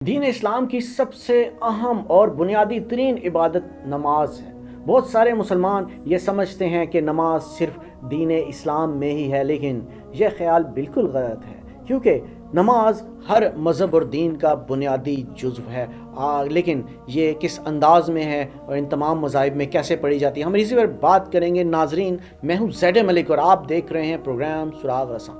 دین اسلام کی سب سے اہم اور بنیادی ترین عبادت نماز ہے۔ بہت سارے مسلمان یہ سمجھتے ہیں کہ نماز صرف دین اسلام میں ہی ہے، لیکن یہ خیال بالکل غلط ہے، کیونکہ نماز ہر مذہب اور دین کا بنیادی جزو ہے۔ لیکن یہ کس انداز میں ہے اور ان تمام مذاہب میں کیسے پڑھی جاتی ہے، ہم اسی پر بات کریں گے۔ ناظرین، میں ہوں زید ملک اور آپ دیکھ رہے ہیں پروگرام سراغ رساں۔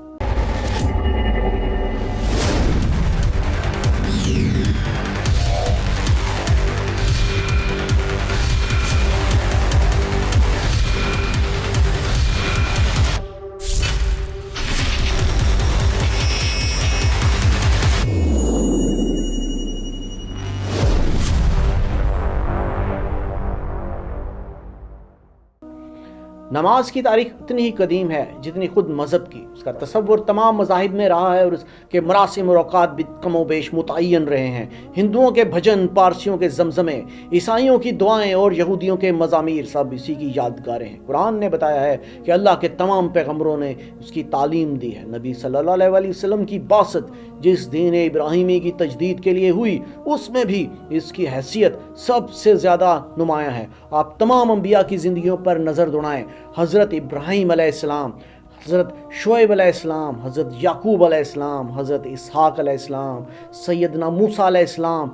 نماز کی تاریخ اتنی ہی قدیم ہے جتنی خود مذہب کی۔ اس کا تصور تمام مذاہب میں رہا ہے اور اس کے مراسم اور اوقات بھی کم و بیش متعین رہے ہیں۔ ہندوؤں کے بھجن، پارسیوں کے زمزمے، عیسائیوں کی دعائیں اور یہودیوں کے مزامیر سب اسی کی یادگاریں ہیں۔ قرآن نے بتایا ہے کہ اللہ کے تمام پیغمبروں نے اس کی تعلیم دی ہے۔ نبی صلی اللہ علیہ وسلم کی بعثت جس دین ابراہیمی کی تجدید کے لیے ہوئی، اس میں بھی اس کی حیثیت سب سے زیادہ نمایاں ہے۔ آپ تمام انبیاء کی زندگیوں پر نظر دوڑائیں۔ حضرت ابراہیم علیہ السلام، حضرت شعیب علیہ السلام، حضرت یعقوب علیہ السلام، حضرت اسحاق علیہ السلام، سیدنا موسیٰ علیہ السلام،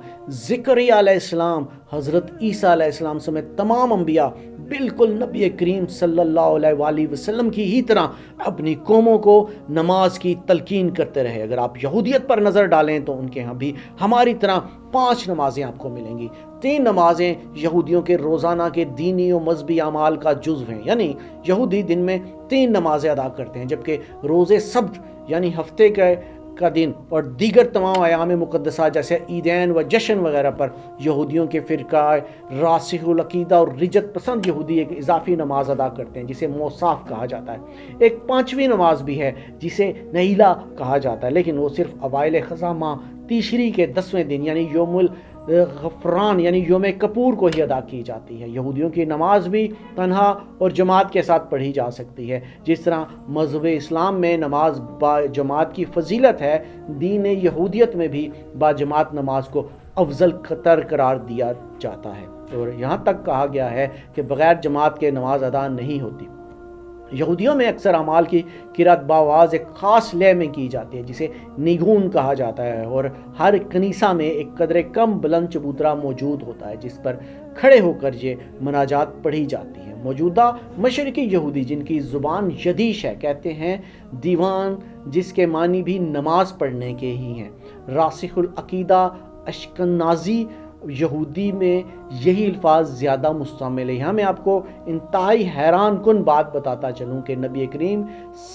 زکریا علیہ السلام، حضرت عیسیٰ علیہ السلام سمیت تمام انبیاء بالکل نبی کریم صلی اللہ علیہ وآلہ وسلم کی ہی طرح اپنی قوموں کو نماز کی تلقین کرتے رہے۔ اگر آپ یہودیت پر نظر ڈالیں تو ان کے ہاں بھی ہماری طرح 5 نمازیں آپ کو ملیں گی۔ 3 نمازیں یہودیوں کے روزانہ کے دینی و مذہبی اعمال کا جزو ہیں، یعنی یہودی دن میں 3 نمازیں ادا کرتے ہیں، جبکہ روز سبت یعنی ہفتے کا دن اور دیگر تمام ایام مقدسہ جیسے عیدین و جشن وغیرہ پر یہودیوں کے فرقہ راسخ العقیدہ اور رجت پسند یہودی ایک اضافی نماز ادا کرتے ہیں جسے موصاف کہا جاتا ہے۔ ایک 5ویں نماز بھی ہے جسے نیلا کہا جاتا ہے، لیکن وہ صرف اوائل خزاں ماہ تیشری کے 10ویں دن یعنی یوم غفران یعنی یوم کپور کو ہی ادا کی جاتی ہے۔ یہودیوں کی نماز بھی تنہا اور جماعت کے ساتھ پڑھی جا سکتی ہے۔ جس طرح مذہب اسلام میں نماز با جماعت کی فضیلت ہے، دین یہودیت میں بھی با جماعت نماز کو افضل تر قرار دیا جاتا ہے، اور یہاں تک کہا گیا ہے کہ بغیر جماعت کے نماز ادا نہیں ہوتی۔ یہودیوں میں اکثر اعمال کی قرات بآواز ایک خاص لے میں کی جاتی ہے جسے نیگون کہا جاتا ہے، اور ہر کنیسہ میں ایک قدر کم بلند چبوترا موجود ہوتا ہے جس پر کھڑے ہو کر یہ مناجات پڑھی جاتی ہے۔ موجودہ مشرقی یہودی جن کی زبان یدیش ہے کہتے ہیں دیوان، جس کے معنی بھی نماز پڑھنے کے ہی ہیں۔ راسخ العقیدہ اشکنازی یہودی میں یہی الفاظ زیادہ مستعمل ہے۔ یہاں میں آپ کو انتہائی حیران کن بات بتاتا چلوں کہ نبی کریم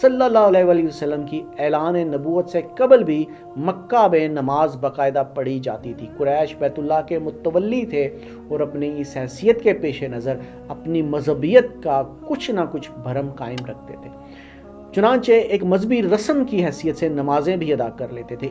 صلی اللہ علیہ وآلہ وسلم کی اعلان نبوت سے قبل بھی مکہ میں نماز باقاعدہ پڑھی جاتی تھی۔ قریش بیت اللہ کے متولی تھے اور اپنی اس حیثیت کے پیش نظر اپنی مذہبیت کا کچھ نہ کچھ بھرم قائم رکھتے تھے، چنانچہ ایک مذہبی رسم کی حیثیت سے نمازیں بھی ادا کر لیتے تھے۔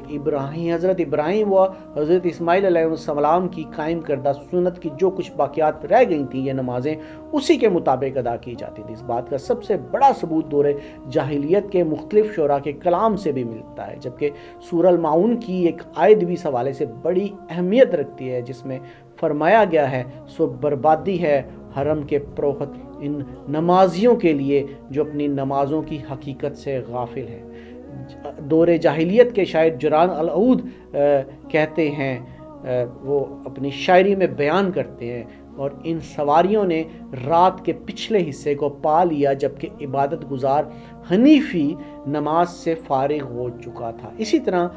حضرت ابراہیم و حضرت اسماعیل علیہ السلام کی قائم کردہ سنت کی جو کچھ باقیات رہ گئی تھیں، یہ نمازیں اسی کے مطابق ادا کی جاتی تھی۔ اس بات کا سب سے بڑا ثبوت دور جاہلیت کے مختلف شعراء کے کلام سے بھی ملتا ہے، جبکہ سورہ الماعون کی ایک آیت بھی اس حوالے سے بڑی اہمیت رکھتی ہے، جس میں فرمایا گیا ہے سو بربادی ہے حرم کے پروخت ان نمازیوں کے لیے جو اپنی نمازوں کی حقیقت سے غافل ہیں۔ دور جاہلیت کے شاعر جران العود کہتے ہیں، وہ اپنی شاعری میں بیان کرتے ہیں، اور ان سواریوں نے رات کے پچھلے حصے کو پا لیا جبکہ عبادت گزار حنیفی نماز سے فارغ ہو چکا تھا۔ اسی طرح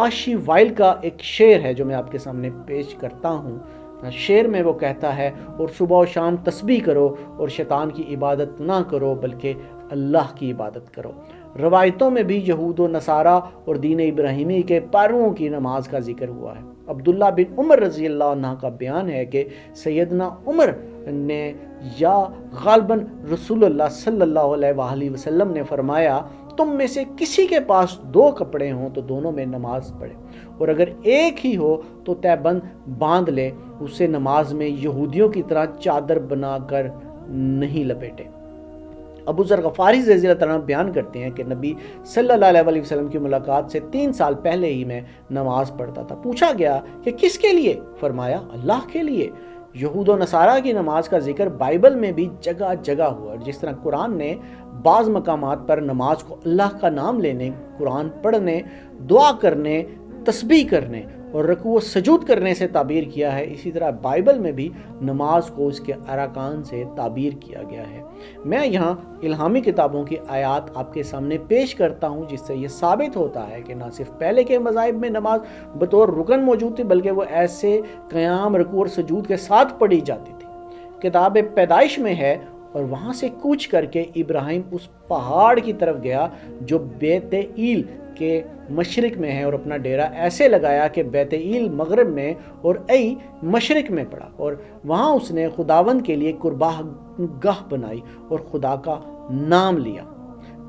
آشی وائل کا ایک شعر ہے جو میں آپ کے سامنے پیش کرتا ہوں۔ شعر میں وہ کہتا ہے، اور صبح و شام تسبیح کرو اور شیطان کی عبادت نہ کرو بلکہ اللہ کی عبادت کرو۔ روایتوں میں بھی یہود و نصارہ اور دین ابراہیمی کے پیرووں کی نماز کا ذکر ہوا ہے۔ عبداللہ بن عمر رضی اللہ عنہ کا بیان ہے کہ سیدنا عمر نے یا غالباً رسول اللہ صلی اللہ علیہ وآلہ وسلم نے فرمایا، تم میں سے کسی کے پاس 2 کپڑے ہوں تو دونوں میں نماز پڑھے، اور اگر ایک ہی ہو تو تہبند باندھ لے، اسے نماز میں یہودیوں کی طرح چادر بنا کر نہیں لپیٹے۔ ابو ذر غفاری رضی اللہ تعالیٰ بیان کرتے ہیں کہ نبی صلی اللہ علیہ وسلم کی ملاقات سے 3 سال پہلے ہی میں نماز پڑھتا تھا۔ پوچھا گیا کہ کس کے لیے؟ فرمایا اللہ کے لیے۔ یہود و نصارہ کی نماز کا ذکر بائبل میں بھی جگہ جگہ ہوا، اور جس طرح قرآن نے بعض مقامات پر نماز کو اللہ کا نام لینے، قرآن پڑھنے، دعا کرنے، تسبیح کرنے اور رکوع و سجود کرنے سے تعبیر کیا ہے، اسی طرح بائبل میں بھی نماز کو اس کے ارکان سے تعبیر کیا گیا ہے۔ میں یہاں الہامی کتابوں کی آیات آپ کے سامنے پیش کرتا ہوں، جس سے یہ ثابت ہوتا ہے کہ نہ صرف پہلے کے مذاہب میں نماز بطور رکن موجود تھی، بلکہ وہ ایسے قیام، رکوع اور سجود کے ساتھ پڑھی جاتی تھی۔ کتاب پیدائش میں ہے، اور وہاں سے کوچ کر کے ابراہیم اس پہاڑ کی طرف گیا جو بیت ایل کے مشرق میں ہے، اور اپنا ڈیرا ایسے لگایا کہ بیت ایل مغرب میں اور ای مشرق میں پڑا، اور وہاں اس نے خداوند کے لیے قربان گاہ بنائی اور خدا کا نام لیا۔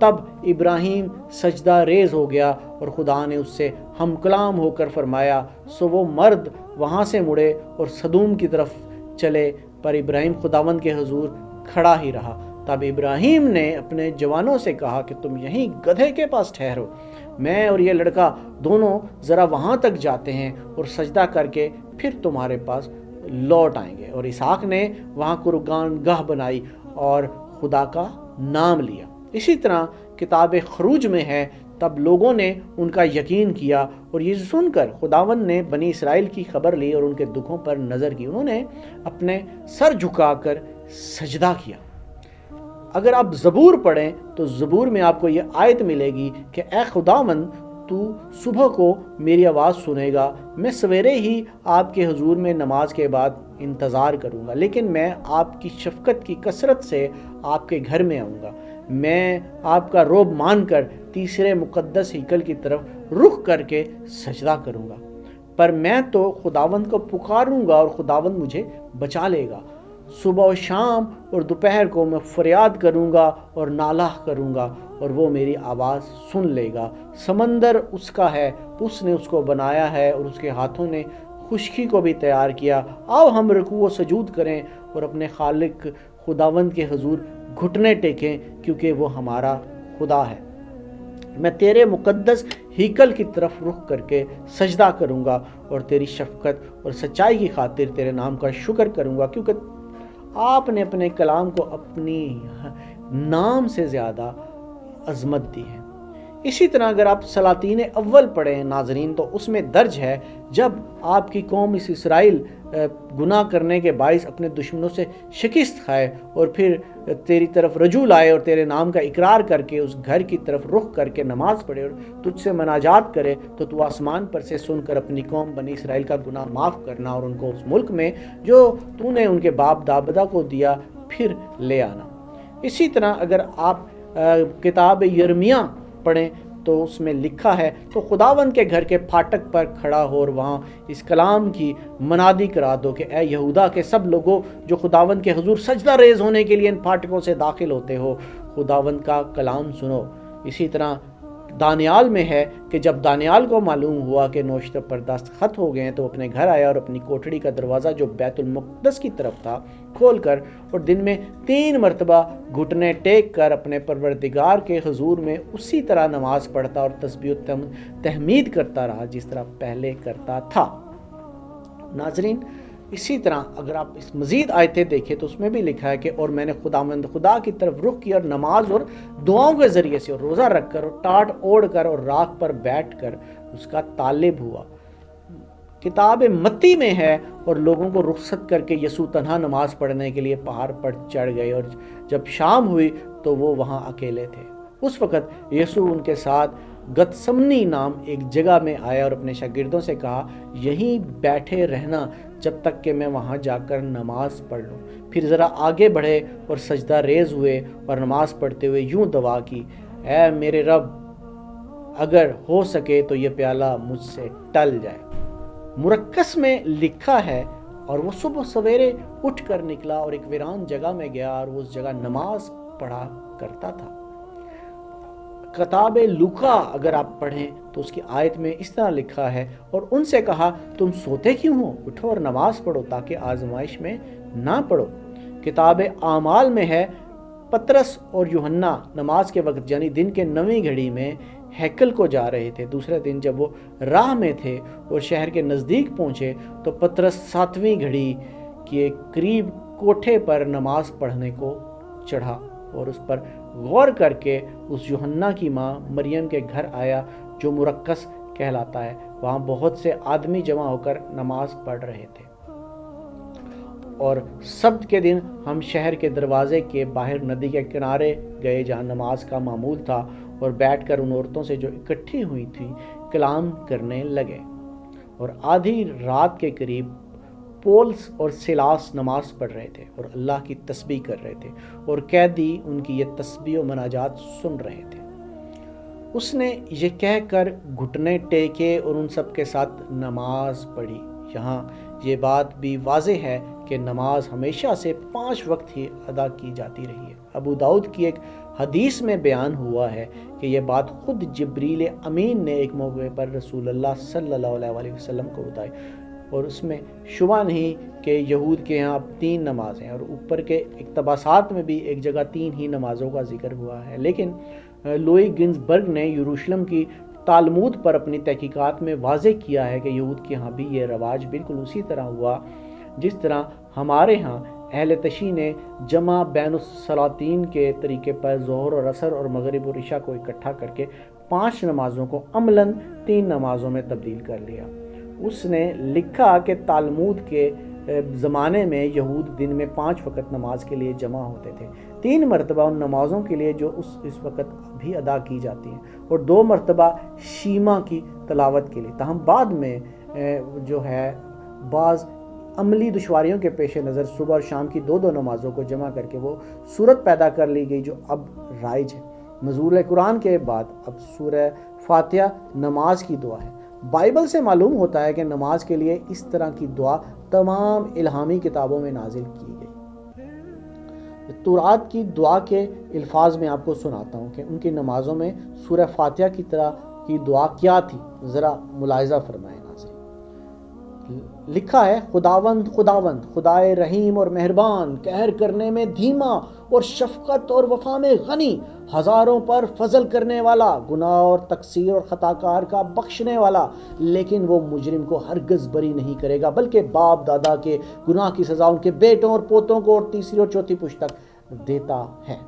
تب ابراہیم سجدہ ریز ہو گیا، اور خدا نے اس سے ہم کلام ہو کر فرمایا، سو وہ مرد وہاں سے مڑے اور سدوم کی طرف چلے، پر ابراہیم خداوند کے حضور کھڑا ہی رہا۔ تب ابراہیم نے اپنے جوانوں سے کہا کہ تم یہیں گدھے کے پاس ٹھہرو، میں اور یہ لڑکا دونوں ذرا وہاں تک جاتے ہیں اور سجدہ کر کے پھر تمہارے پاس لوٹ آئیں گے۔ اور اسحاق نے وہاں قربان گاہ بنائی اور خدا کا نام لیا۔ اسی طرح کتاب خروج میں ہے، تب لوگوں نے ان کا یقین کیا، اور یہ سن کر خداوند نے بنی اسرائیل کی خبر لی اور ان کے دکھوں پر نظر کی، انہوں نے اپنے سر جھکا کر سجدہ کیا۔ اگر آپ زبور پڑھیں تو زبور میں آپ کو یہ آیت ملے گی کہ اے خداوند، تو صبح کو میری آواز سنے گا، میں سویرے ہی آپ کے حضور میں نماز کے بعد انتظار کروں گا، لیکن میں آپ کی شفقت کی کثرت سے آپ کے گھر میں آؤں گا، میں آپ کا روب مان کر تیسرے مقدس ہیکل کی طرف رخ کر کے سجدہ کروں گا، پر میں تو خداوند کو پکاروں گا اور خداوند مجھے بچا لے گا۔ صبح و شام اور دوپہر کو میں فریاد کروں گا اور نالہ کروں گا، اور وہ میری آواز سن لے گا۔ سمندر اس کا ہے، اس نے اس کو بنایا ہے، اور اس کے ہاتھوں نے خشکی کو بھی تیار کیا۔ آؤ ہم رکوع و سجود کریں اور اپنے خالق خداوند کے حضور گھٹنے ٹیکیں، کیونکہ وہ ہمارا خدا ہے۔ میں تیرے مقدس ہیکل کی طرف رخ کر کے سجدہ کروں گا، اور تیری شفقت اور سچائی کی خاطر تیرے نام کا شکر کروں گا، کیونکہ آپ نے اپنے کلام کو اپنی نام سے زیادہ عظمت دی ہے۔ اسی طرح اگر آپ سلاطین اول پڑھیں ناظرین، تو اس میں درج ہے جب آپ کی قوم اسرائیل گناہ کرنے کے باعث اپنے دشمنوں سے شکست کھائے اور پھر تیری طرف رجوع لائے اور تیرے نام کا اقرار کر کے اس گھر کی طرف رخ کر کے نماز پڑھے اور تجھ سے مناجات کرے، تو آسمان پر سے سن کر اپنی قوم بنی اسرائیل کا گناہ معاف کرنا اور ان کو اس ملک میں جو تو نے ان کے باپ دادا کو دیا پھر لے آنا۔ اسی طرح اگر آپ کتاب یرمیہ پڑھیں تو اس میں لکھا ہے، تو خداوند کے گھر کے پھاٹک پر کھڑا ہو اور وہاں اس کلام کی منادی کرا دو کہ اے یہودا کے سب لوگوں جو خداوند کے حضور سجدہ ریز ہونے کے لیے ان پھاٹکوں سے داخل ہوتے ہو، خداوند کا کلام سنو۔ اسی طرح دانیال میں ہے کہ جب دانیال کو معلوم ہوا کہ نوشتہ پر دستخط ہو گئے ہیں، تو اپنے گھر آیا اور اپنی کوٹڑی کا دروازہ جو بیت المقدس کی طرف تھا کھول کر اور دن میں 3 مرتبہ گھٹنے ٹیک کر اپنے پروردگار کے حضور میں اسی طرح نماز پڑھتا اور تسبیح و تحمید کرتا رہا جس طرح پہلے کرتا تھا۔ ناظرین، اسی طرح اگر آپ اس مزید آیتیں دیکھیں تو اس میں بھی لکھا ہے کہ اور میں نے خداوند خدا کی طرف رخ کیا اور نماز اور دعاؤں کے ذریعے سے اور روزہ رکھ کر اور ٹاٹ اوڑھ کر اور راکھ پر بیٹھ کر اس کا طالب ہوا۔ کتاب متی میں ہے، اور لوگوں کو رخصت کر کے یسوع تنہا نماز پڑھنے کے لیے پہاڑ پر چڑھ گئے، اور جب شام ہوئی تو وہ وہاں اکیلے تھے۔ اس وقت یسوع ان کے ساتھ گتسمنی نام ایک جگہ میں آیا اور اپنے شاگردوں سے کہا، یہیں بیٹھے رہنا جب تک کہ میں وہاں جا کر نماز پڑھ لوں۔ پھر ذرا آگے بڑھے اور سجدہ ریز ہوئے اور نماز پڑھتے ہوئے یوں دعا کی، اے میرے رب، اگر ہو سکے تو یہ پیالہ مجھ سے ٹل جائے۔ مرکز میں لکھا ہے، اور وہ صبح سویرے اٹھ کر نکلا اور ایک ویران جگہ میں گیا اور وہ اس جگہ نماز پڑھا کرتا تھا۔ کتاب لوکا اگر آپ پڑھیں تو اس کی آیت میں اس طرح لکھا ہے، اور ان سے کہا، تم سوتے کیوں ہو؟ اٹھو اور نماز پڑھو تاکہ آزمائش میں نہ پڑو۔ کتاب اعمال میں ہے، پطرس اور یوحنا نماز کے وقت یعنی دن کے 9ویں گھڑی میں ہیکل کو جا رہے تھے۔ دوسرے دن جب وہ راہ میں تھے اور شہر کے نزدیک پہنچے تو پطرس 7ویں گھڑی کے قریب کوٹھے پر نماز پڑھنے کو چڑھا اور اس پر غور کر کے اس یوحنا کی ماں مریم کے گھر آیا جو مرکز کہلاتا ہے۔ وہاں بہت سے آدمی جمع ہو کر نماز پڑھ رہے تھے، اور سبت کے دن ہم شہر کے دروازے کے باہر ندی کے کنارے گئے جہاں نماز کا معمول تھا، اور بیٹھ کر ان عورتوں سے جو اکٹھی ہوئی تھی کلام کرنے لگے۔ اور آدھی رات کے قریب پولس اور سیلاس نماز پڑھ رہے تھے اور اللہ کی تسبیح کر رہے تھے، اور قیدی ان کی یہ تسبیح و مناجات سن رہے تھے۔ اس نے یہ کہہ کر گھٹنے ٹیکے اور ان سب کے ساتھ نماز پڑھی۔ یہاں یہ بات بھی واضح ہے کہ نماز ہمیشہ سے 5 وقت ہی ادا کی جاتی رہی ہے۔ ابو داؤد کی ایک حدیث میں بیان ہوا ہے کہ یہ بات خود جبریل امین نے ایک موقع پر رسول اللہ صلی اللہ علیہ وسلم کو بتائی، اور اس میں شبہ نہیں کہ یہود کے ہاں 3 نمازیں، اور اوپر کے اقتباسات میں بھی ایک جگہ 3 ہی نمازوں کا ذکر ہوا ہے۔ لیکن لوئی گنزبرگ نے یروشلم کی تالمود پر اپنی تحقیقات میں واضح کیا ہے کہ یہود کے ہاں بھی یہ رواج بالکل اسی طرح ہوا جس طرح ہمارے ہاں اہل تشیع نے جمع بین الصلاتین کے طریقے پر ظہر اور عصر اور مغرب اور عشاء کو اکٹھا کر کے 5 نمازوں کو عملاً 3 نمازوں میں تبدیل کر لیا۔ اس نے لکھا کہ تالمود کے زمانے میں یہود دن میں 5 وقت نماز کے لیے جمع ہوتے تھے، 3 مرتبہ ان نمازوں کے لیے جو اس وقت بھی ادا کی جاتی ہیں، اور 2 مرتبہ شیما کی تلاوت کے لیے۔ تاہم بعد میں جو ہے بعض عملی دشواریوں کے پیش نظر صبح اور شام کی 2 نمازوں کو جمع کر کے وہ صورت پیدا کر لی گئی جو اب رائج ہے۔ نزول قرآن کے بعد اب سورہ فاتحہ نماز کی دعا ہے۔ بائبل سے معلوم ہوتا ہے کہ نماز کے لیے اس طرح کی دعا تمام الہامی کتابوں میں نازل کی گئی۔ تورات کی دعا کے الفاظ میں آپ کو سناتا ہوں کہ ان کی نمازوں میں سورہ فاتحہ کی طرح کی دعا کیا تھی، ذرا ملاحظہ فرمائیں ناظرین۔ لکھا ہے، خداوند خداوند خدائے رحیم اور مہربان، قہر کرنے میں دھیما اور شفقت اور وفا میں غنی، ہزاروں پر فضل کرنے والا، گناہ اور تقصیر اور خطاکار کا بخشنے والا، لیکن وہ مجرم کو ہرگز بری نہیں کرے گا بلکہ باپ دادا کے گناہ کی سزا ان کے بیٹوں اور پوتوں کو اور 3ری اور 4تھی پشت تک دیتا ہے۔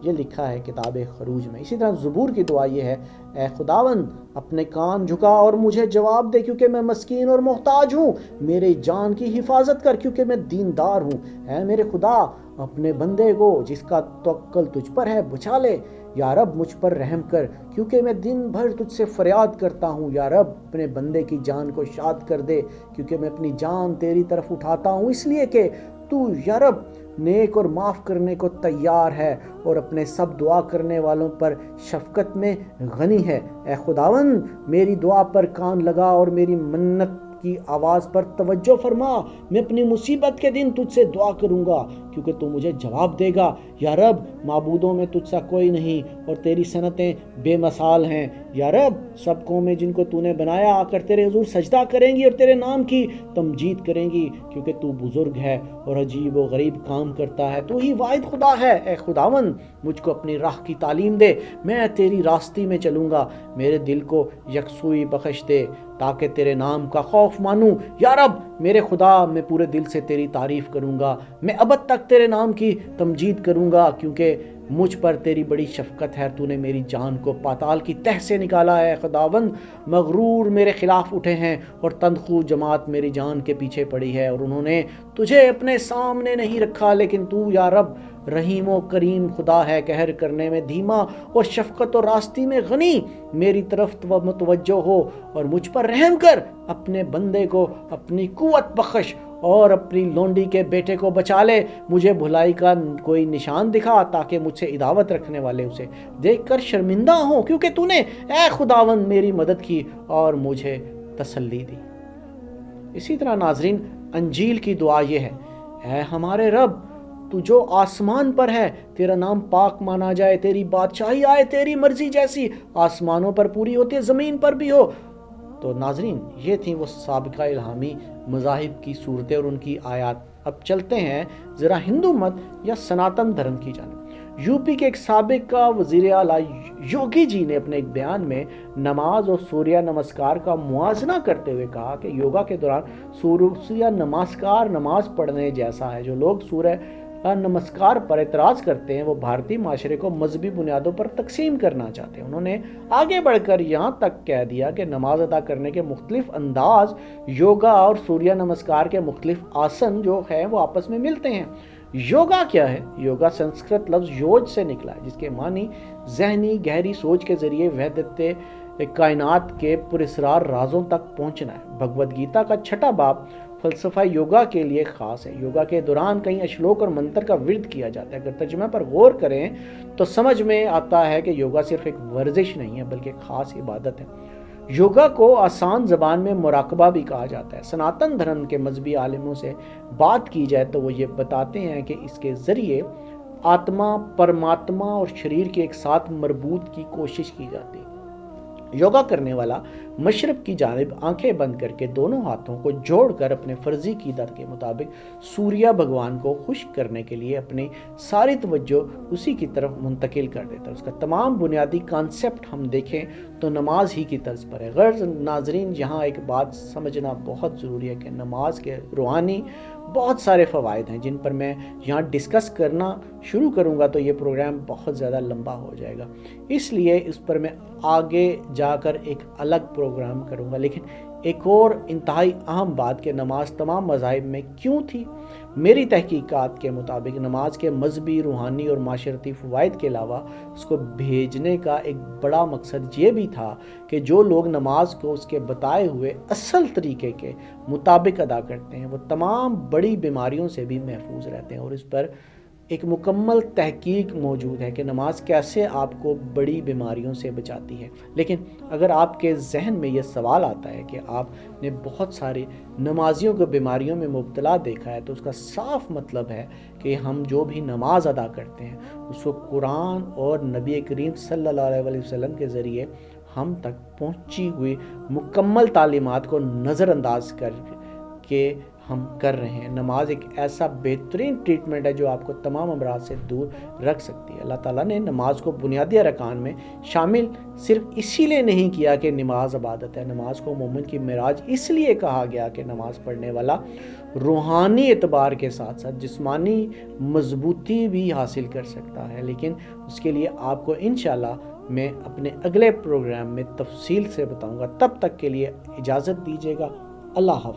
یہ لکھا ہے کتاب خروج میں۔ اسی طرح زبور کی دعا یہ ہے، اے خداوند اپنے کان جھکا اور مجھے جواب دے کیونکہ میں مسکین اور محتاج ہوں، میرے جان کی حفاظت کر کیونکہ میں دیندار ہوں۔ اے میرے خدا اپنے بندے کو جس کا توکل تجھ پر ہے بچا لے، یا رب مجھ پر رحم کر کیونکہ میں دن بھر تجھ سے فریاد کرتا ہوں۔ یا رب اپنے بندے کی جان کو شاد کر دے کیونکہ میں اپنی جان تیری طرف اٹھاتا ہوں، اس لیے کہ تو یا رب نیک اور معاف کرنے کو تیار ہے اور اپنے سب دعا کرنے والوں پر شفقت میں غنی ہے۔ اے خداوند میری دعا پر کان لگا اور میری منت کی آواز پر توجہ فرما، میں اپنی مصیبت کے دن تجھ سے دعا کروں گا کیونکہ تو مجھے جواب دے گا۔ یا رب معبودوں میں تجھ سا کوئی نہیں اور تیری صنعتیں بے مثال ہیں۔ یا رب سب قومیں جن کو تو نے بنایا آ کر تیرے حضور سجدہ کریں گی اور تیرے نام کی تمجید کریں گی کیونکہ تو بزرگ ہے اور عجیب و غریب کام کرتا ہے، تو ہی واحد خدا ہے۔ اے خداوند مجھ کو اپنی راہ کی تعلیم دے، میں تیری راستی میں چلوں گا، میرے دل کو یکسوئی بخش دے تاکہ تیرے نام کا خوف مانوں۔ یا رب میرے خدا میں پورے دل سے تیری تعریف کروں گا، میں ابد تک تیرے نام کی تمجید کروں گا کیونکہ مجھ پر تیری بڑی شفقت ہے، تو نے میری جان کو پاتال کی تہ سے نکالا ہے۔ خداوند مغرور میرے خلاف اٹھے ہیں اور تندخو جماعت میری جان کے پیچھے پڑی ہے اور انہوں نے تجھے اپنے سامنے نہیں رکھا، لیکن تو یا رب رحیم و کریم خدا ہے، قہر کرنے میں دھیما اور شفقت اور راستی میں غنی، میری طرف متوجہ ہو اور مجھ پر رحم کر، اپنے بندے کو اپنی قوت بخش اور اپنی لونڈی کے بیٹے کو بچا لے، مجھے بھلائی کا کوئی نشان دکھا تاکہ مجھ سے عداوت رکھنے والے اسے دیکھ کر شرمندہ ہوں، کیونکہ تو نے اے خداوند میری مدد کی اور مجھے تسلی دی۔ اسی طرح ناظرین انجیل کی دعا یہ ہے، اے ہمارے رب تو جو آسمان پر ہے تیرا نام پاک مانا جائے، تیری بادشاہی آئے، تیری مرضی جیسی آسمانوں پر پوری ہوتی ہے زمین پر بھی ہو۔ تو ناظرین یہ تھیں وہ سابقہ الہامی مذاہب کی صورتیں اور ان کی آیات۔ اب چلتے ہیں ذرا ہندو مت یا سناتن دھرم کی جانب۔ یو پی کے ایک سابق وزیر اعلیٰ یوگی جی نے اپنے ایک بیان میں نماز اور سوریہ نمسکار کا موازنہ کرتے ہوئے کہا کہ یوگا کے دوران سوریہ نمسکار نماز پڑھنے جیسا ہے۔ جو لوگ سوریہ نمسکار پر اعتراض کرتے ہیں وہ بھارتی معاشرے کو مذہبی بنیادوں پر تقسیم کرنا چاہتے ہیں۔ انہوں نے آگے بڑھ کر یہاں تک کہہ دیا کہ نماز ادا کرنے کے مختلف انداز یوگا اور سوریہ نمسکار کے مختلف آسن جو ہیں وہ آپس میں ملتے ہیں۔ یوگا کیا ہے؟ یوگا سنسکرت لفظ یوج سے نکلا ہے، جس کے معنی ذہنی گہری سوچ کے ذریعے وحدت کائنات کے پراسرار رازوں تک پہنچنا ہے۔ بھگوت گیتا کا 6واں باب فلسفہ یوگا کے لیے خاص ہے۔ یوگا کے دوران کئی اشلوک اور منتر کا ورد کیا جاتا ہے۔ اگر ترجمہ پر غور کریں تو سمجھ میں آتا ہے کہ یوگا صرف ایک ورزش نہیں ہے بلکہ ایک خاص عبادت ہے۔ یوگا کو آسان زبان میں مراقبہ بھی کہا جاتا ہے۔ سناتن دھرم کے مذہبی عالموں سے بات کی جائے تو وہ یہ بتاتے ہیں کہ اس کے ذریعے آتما، پرماتما اور شریر کے ایک ساتھ مربوط کی کوشش کی جاتی ہے۔ یوگا کرنے والا مشرق کی جانب آنکھیں بند کر کے دونوں ہاتھوں کو جوڑ کر اپنے فرضی عقیدت کے مطابق سوریہ بھگوان کو خوش کرنے کے لیے اپنی ساری توجہ اسی کی طرف منتقل کر دیتا ہے۔ اس کا تمام بنیادی کانسیپٹ ہم دیکھیں تو نماز ہی کی طرز پر ہے۔ غرض ناظرین، یہاں ایک بات سمجھنا بہت ضروری ہے کہ نماز کے روحانی بہت سارے فوائد ہیں جن پر میں یہاں ڈسکس کرنا شروع کروں گا تو یہ پروگرام بہت زیادہ لمبا ہو جائے گا، اس لیے اس پر میں آگے جا کر ایک الگ پروگرام کروں گا۔ لیکن ایک اور انتہائی اہم بات کہ نماز تمام مذاہب میں کیوں تھی؟ میری تحقیقات کے مطابق نماز کے مذہبی، روحانی اور معاشرتی فوائد کے علاوہ اس کو بھیجنے کا ایک بڑا مقصد یہ بھی تھا کہ جو لوگ نماز کو اس کے بتائے ہوئے اصل طریقے کے مطابق ادا کرتے ہیں وہ تمام بڑی بیماریوں سے بھی محفوظ رہتے ہیں، اور اس پر ایک مکمل تحقیق موجود ہے کہ نماز کیسے آپ کو بڑی بیماریوں سے بچاتی ہے۔ لیکن اگر آپ کے ذہن میں یہ سوال آتا ہے کہ آپ نے بہت سارے نمازیوں کو بیماریوں میں مبتلا دیکھا ہے، تو اس کا صاف مطلب ہے کہ ہم جو بھی نماز ادا کرتے ہیں اس کو قرآن اور نبی کریم صلی اللہ علیہ وسلم کے ذریعے ہم تک پہنچی ہوئی مکمل تعلیمات کو نظر انداز کر کے ہم کر رہے ہیں۔ نماز ایک ایسا بہترین ٹریٹمنٹ ہے جو آپ کو تمام امراض سے دور رکھ سکتی ہے۔ اللہ تعالیٰ نے نماز کو بنیادی ارکان میں شامل صرف اسی لیے نہیں کیا کہ نماز عبادت ہے۔ نماز کو مومن کی معراج اس لیے کہا گیا کہ نماز پڑھنے والا روحانی اعتبار کے ساتھ ساتھ جسمانی مضبوطی بھی حاصل کر سکتا ہے، لیکن اس کے لیے آپ کو انشاءاللہ میں اپنے اگلے پروگرام میں تفصیل سے بتاؤں گا۔ تب تک کے لیے اجازت دیجیے گا۔ اللہ حافظ۔